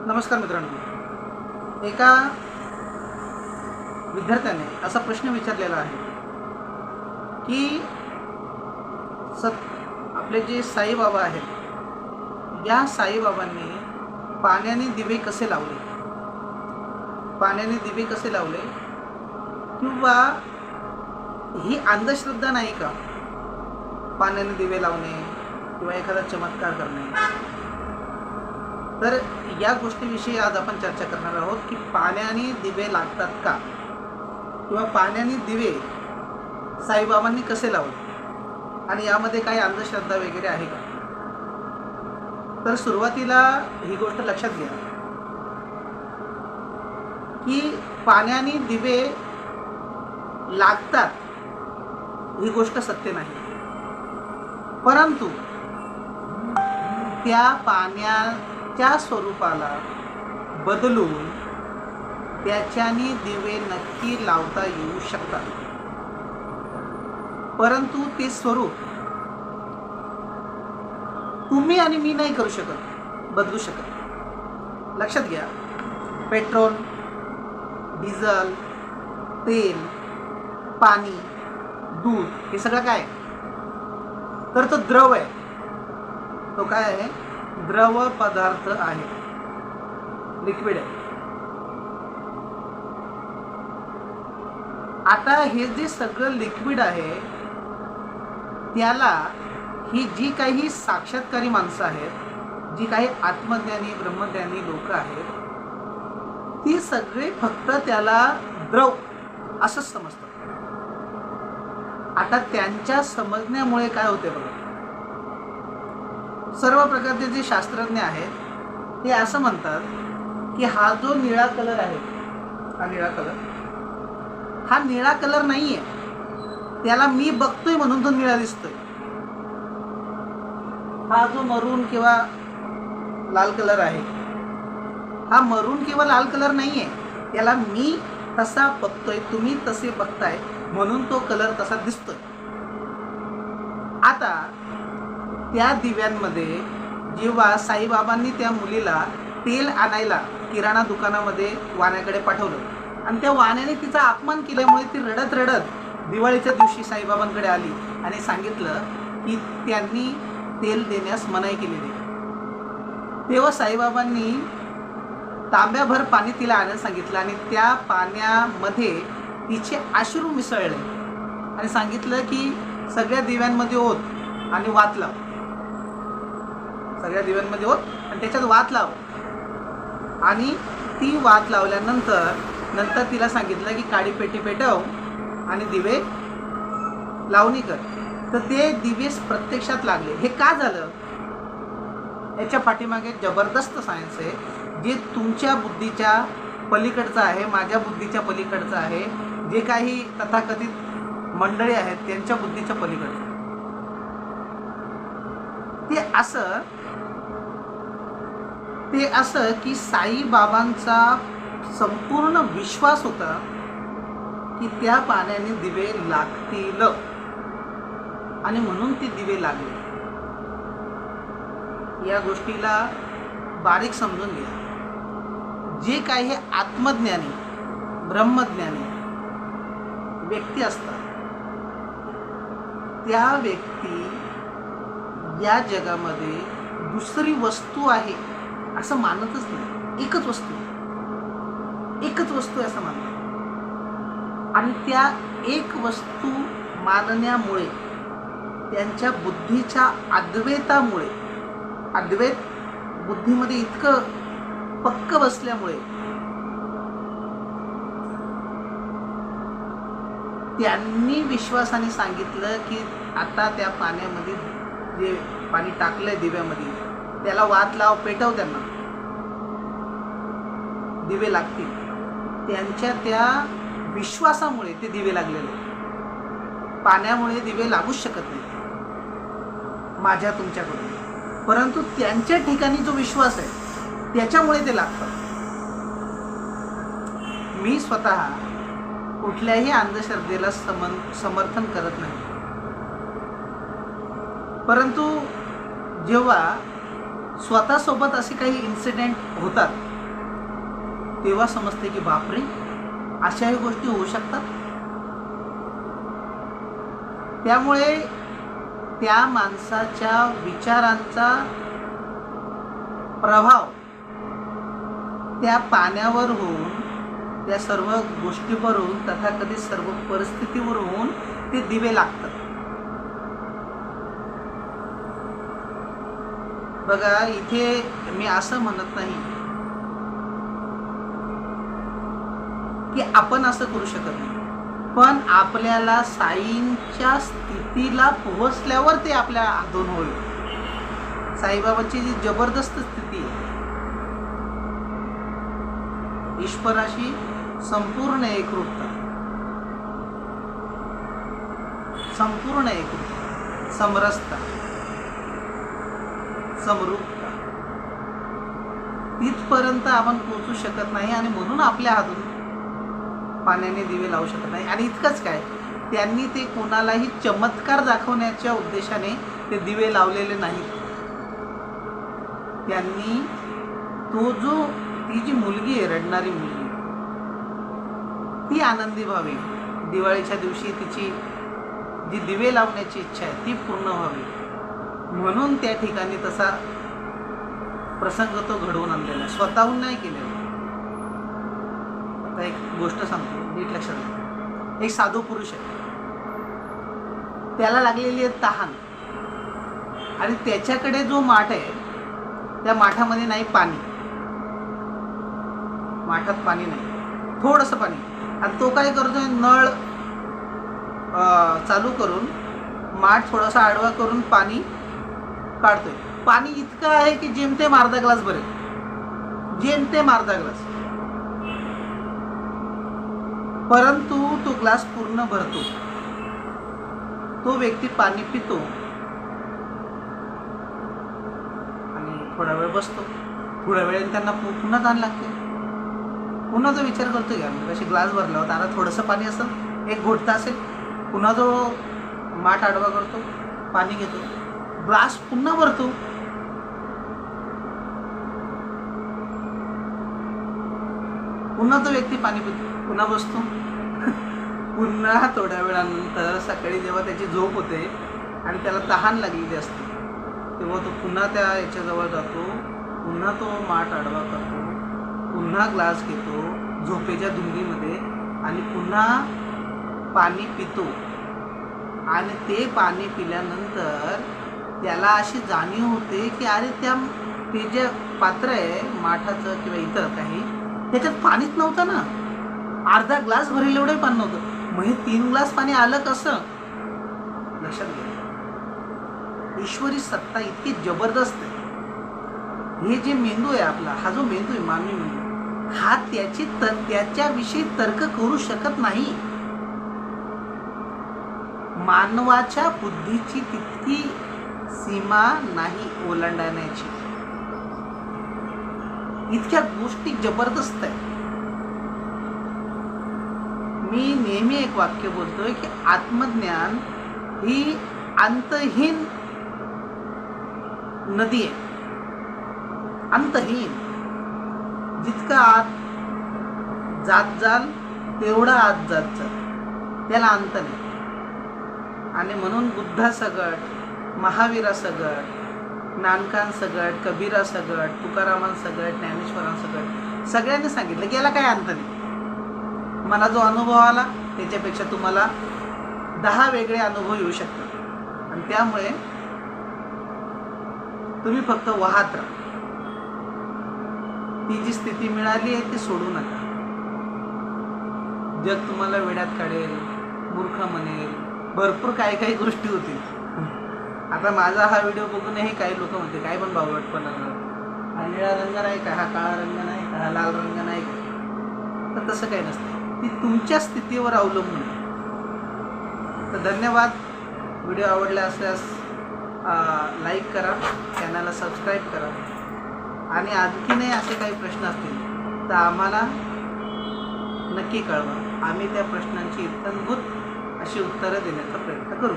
नमस्कार मित्रांनो, एका विद्यार्थ्याने असा प्रश्न विचारलेला आहे की आपले जे साईबाबा आहेत, या साईबाबांनी पाण्याने दिवे कसे लावले, किंवा ही अंधश्रद्धा नाही का पाण्याने दिवे लावणे किंवा एखादा चमत्कार करणे. तर या गोष्टीविषयी आज आपण चर्चा करणार आहोत की पाण्याने दिवे लागतात का, किंवा पाण्याने दिवे साईबाबांनी कसे लावले आणि यामध्ये काही अंधश्रद्धा वगैरे आहे का. तर सुरुवातीला ही गोष्ट लक्षात घ्या की पाण्याने दिवे लागतात ही गोष्ट सत्य नाही, परंतु त्या पाण्याच्या स्वरूपाला बदलून त्याच्याने दिवे नक्की लावता येऊ शकतात. परंतु ते स्वरूप तुम्ही आणि मी नाही करू शकत, बदलू शकत. लक्षात घ्या, पेट्रोल, डिझेल, तेल, पाणी, दूध हे सगळं काय तर तो द्रव आहे. तो काय आहे? द्रव पदार्थ आहे, लिक्विड आहे. आता हे जे सगळं लिक्विड आहे त्याला ही जी काही साक्षात्कारी माणसं आहेत, जी काही आत्मज्ञानी ब्रह्मज्ञानी लोक आहेत, ती सगळे फक्त त्याला द्रव असंच समजतात. आता त्यांच्या समजण्यामुळे काय होते बघा, सर्व प्रकारचे जे शास्त्रज्ञ आहेत ते असं म्हणतात की हा जो निळा कलर आहे, हा निळा कलर नाहीये, त्याला मी बघतोय म्हणून तो निळा दिसतोय. हा जो मरून किंवा लाल कलर आहे, हा मरून किंवा लाल कलर नाहीये, त्याला मी तसा बघतोय, तुम्ही तसे बघताय म्हणून तो कलर तसा दिसतोय. आता त्या दिव्यांमध्ये जेव्हा साईबाबांनी त्या मुलीला तेल आणायला किराणा दुकानामध्ये वाण्याकडे पाठवलं आणि त्या वाण्याने तिचा अपमान केल्यामुळे ती रडत रडत दिवाळीच्या दिवशी साईबाबांकडे आली आणि सांगितलं की त्यांनी तेल देण्यास मनाई केलेली. तेव्हा साईबाबांनी तांब्याभर पाणी तिला आणायला सांगितलं आणि त्या पाण्यामध्ये तिचे अश्रू मिसळले आणि सांगितलं की सगळ्या दिव्यांमध्ये ओत आणि वात लाव, सगळ्या दिव्यांमध्ये ओत आणि त्याच्यात वात लाव. आणि ती वात लावल्यानंतर तिला सांगितलं की काळी पेटी पेटव आणि दिवे लावणी कर. तर ते दिवे प्रत्यक्षात लागले. हे का झालं? याच्या पाठीमागे जबरदस्त सायन्स आहे, जे तुमच्या बुद्धीच्या पलीकडचं आहे, माझ्या बुद्धीच्या पलीकडचं आहे, जे काही तथाकथित मंडळी आहेत त्यांच्या बुद्धीच्या पलीकडचं. ते असं की साईबाबांचा संपूर्ण विश्वास होता की त्या पाण्याने दिवे लागतील आणि म्हणून ते दिवे लागले. या गोष्टीला बारीक समजून घ्या. जे काही आत्मज्ञानी ब्रह्मज्ञानी व्यक्ती असतात, त्या व्यक्ती या जगामध्ये दुसरी वस्तू आहे असं मानतच नाही. एकच वस्तू आहे असं मानतात. आणि त्या एक वस्तू मानण्यामुळे, त्यांच्या बुद्धीच्या अद्वैतामुळे, अद्वैत बुद्धीमध्ये इतकं पक्क बसल्यामुळे त्यांनी विश्वासाने सांगितलं की आता त्या पाण्यामध्ये जे पाणी टाकलंय दिव्यामध्ये त्याला वात लाव, पेटव, त्यांना दिवे लागतील. त्यांच्या त्या विश्वासामुळे ते दिवे लागलेले. पाण्यामुळे दिवे लागूच शकत नाही माझ्या तुमच्याकडून, परंतु त्यांच्या ठिकाणी जो विश्वास आहे त्याच्यामुळे ते लागतात. मी स्वतः कुठल्याही अंधश्रद्धेला समर्थन करत नाही, परंतु जेव्हा स्वतःसोबत असे काही इन्सिडेंट होतात तेव्हा समजते की बापरे, अशाही गोष्टी होऊ शकतात. त्यामुळे त्या माणसाच्या विचारांचा प्रभाव त्या पाण्यावर होऊन, त्या सर्व गोष्टीवर होऊन, तथाकथित सर्व परिस्थितीवर होऊन ते दिवे लागतात. बघा, इथे मी असं म्हणत नाही की आपण असं करू शकत नाही, पण आपल्याला साईंच्या स्थितीला पोहोचल्यावर ते आपल्या हातून होईल. साईबाबांची जी जबरदस्त स्थिती आहे, ईश्वराशी संपूर्ण एकरूपता, संपूर्ण एकरूपता, समरसता, समरूपता, तिथपर्यंत आपण पोहोचू शकत नाही. आणि म्हणून आपल्या हातून पाण्याने दिवे लावू शकत नाही. आणि इतकंच काय, त्यांनी ते कोणालाही चमत्कार दाखवण्याच्या उद्देशाने ते दिवे लावलेले नाहीत. त्यांनी ती जी मुलगी आहे, रडणारी मुलगी, ती आनंदी व्हावी, दिवाळीच्या दिवशी तिची जी दिवे लावण्याची इच्छा आहे ती पूर्ण व्हावी, म्हणून त्या ठिकाणी तसा प्रसंग तो घडवून आणलेला, स्वतःहून नाही केलेला. आता एक गोष्ट सांगतो, नीट लक्षात घ्या. एक साधू पुरुष आहे, त्याला लागलेली आहे तहान, आणि त्याच्याकडे जो माठ आहे त्या माठामध्ये नाही पाणी, माठात पाणी नाही, थोडंसं पाणी. आणि तो काय करतोय, नळ चालू करून माठ थोडासा आडवा करून पाणी काढतोय. पाणी इतकं आहे की जेमतेम अर्धा ग्लास भरेल, जेमतेम अर्धा ग्लास. परंतु तो ग्लास पूर्ण भरतो. तो व्यक्ती पाणी पितो आणि थोडा वेळ बसतो. थोड्या वेळाने त्यांना पुन्हा तहान लागते. पुन्हा तो विचार करतो, घ्या कशी ग्लास भरला होता, आता थोडंसं पाणी असेल, एक घोटता असेल. पुन्हा तो माठ आडवा करतो, पाणी घेतो, ग्लास पुन्हा भरतो. पुन्हा तो व्यक्ती पाणी पितो, पुन्हा बसतो. पुन्हा थोड्या वेळानंतर सकाळी जेव्हा त्याची झोप होते आणि त्याला तहान लागलेली असते, तेव्हा तो पुन्हा त्या याच्याजवळ जातो, पुन्हा तो माठ आडवा करतो, पुन्हा ग्लास घेतो झोपेच्या धुंदीमध्ये आणि पुन्हा पाणी पितो. आणि ते पाणी पिल्यानंतर त्याला अशी जाणीव होते की अरे ते जे पात्र आहे माठाचं किंवा इतर काही, त्याच्यात पाणीच नव्हतं ना, अर्धा ग्लास भरेल एवढं पाणी नव्हतं. मग हे 3 ग्लास पाणी आलं कसं? लक्षात घ्या, ईश्वरी सत्ता इतकी जबरदस्त आहे. हे जे मेंदू आहे आपला, हा जो मेंदू आहे मानवी मेंदू, हा त्याच्याविषयी तर्क करू शकत नाही. मानवाच्या बुद्धीची तितकी सीमा नाही ओलांडण्याची. इतक्या गोष्टी जबरदस्त आहे. मी नेहमी एक वाक्य बोलतोय की आत्मज्ञान ही अंतहीन नदी आहे, अंतहीन. जितका आत जात जाल तेवढा आत जात जाल, त्याला अंत नाही. आणि म्हणून बुद्धासगट, महावीरासगट, नानकांसगट, कबीरासगट, तुकारामांसगट, ज्ञानेश्वरांसगट सगळ्यांनी सांगितलं की याला काय अंत नाही. मला जो अनुभव आला त्याच्यापेक्षा तुम्हाला 10 वेगळे अनुभव येऊ शकतात. आणि त्यामुळे तुम्ही फक्त वाहत राहा. ती जी स्थिती मिळाली आहे ती सोडू नका. जग तुम्हाला वेड्यात काढेल, मूर्ख म्हणेल, भरपूर काही काही गोष्टी होतील. आता माझा हा व्हिडिओ बघूनही काही लोक म्हणते काय पण बावळटपणा, हा निळा रंग नाही का, हा काळा रंग नाही का, हा लाल रंग नाही का. तर तसं काही नसतं, ती तुमच्या स्थितीवर अवलंबून आहे. तर धन्यवाद. व्हिडिओ आवडला असल्यास लाईक करा, चॅनलला सबस्क्राईब करा. आणि आणखीनही असे काही प्रश्न असतील तर आम्हाला नक्की कळवा. आम्ही त्या प्रश्नांची इत्थंभूत अशी उत्तरं देण्याचा प्रयत्न करू.